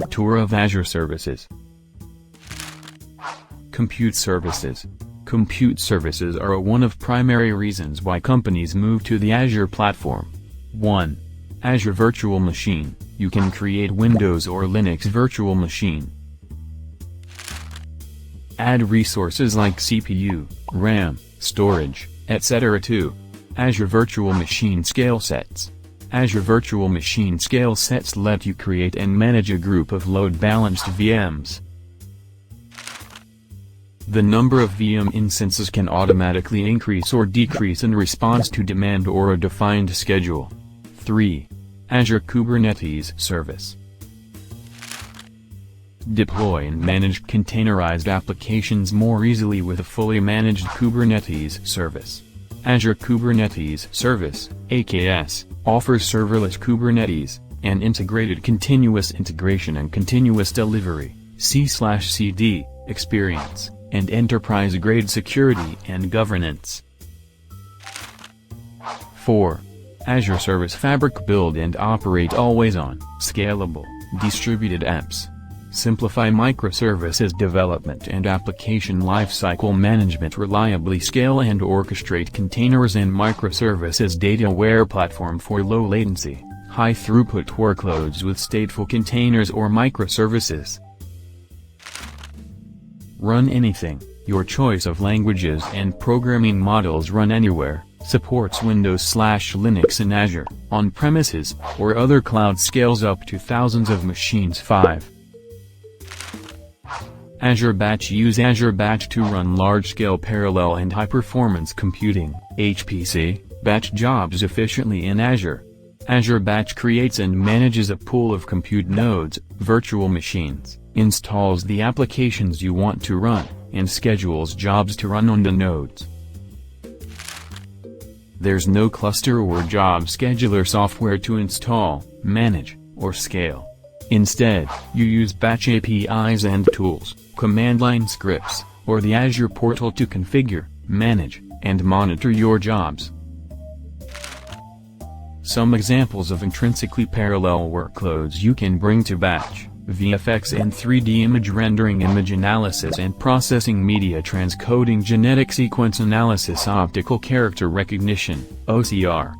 Tour of Azure Services. Compute services. Compute services are one of primary reasons why companies move to the Azure platform. 1. Azure Virtual Machine. You can create Windows or Linux virtual machine. Add resources like CPU, RAM, storage, etc. to Azure Virtual Machine Scale Sets. Azure Virtual Machine Scale Sets let you create and manage a group of load-balanced VMs. The number of VM instances can automatically increase or decrease in response to demand or a defined schedule. 3. Azure Kubernetes Service. Deploy and manage containerized applications more easily with a fully managed Kubernetes service. Azure Kubernetes Service, AKS, offers serverless Kubernetes, an integrated continuous integration and continuous delivery, C/CD, experience, and enterprise-grade security and governance. 4. Azure Service Fabric. Build and operate always-on, scalable, distributed apps. Simplify microservices development and application lifecycle management. Reliably scale and orchestrate containers and microservices. Data-aware platform for low-latency, high-throughput workloads with stateful containers or microservices. Run anything, your choice of languages and programming models. Run anywhere, supports Windows/Linux in Azure, on-premises, or other cloud. Scales up to thousands of machines. 5. Azure Batch. Use Azure Batch to run large-scale parallel and high-performance computing, HPC, batch jobs efficiently in Azure. Azure Batch creates and manages a pool of compute nodes, virtual machines, installs the applications you want to run, and schedules jobs to run on the nodes. There's no cluster or job scheduler software to install, manage, or scale. Instead, you use Batch APIs and tools, command line scripts, or the Azure portal to configure, manage, and monitor your jobs. Some examples of intrinsically parallel workloads you can bring to Batch: VFX and 3D image rendering, image analysis and processing, media transcoding, genetic sequence analysis, optical character recognition, OCR,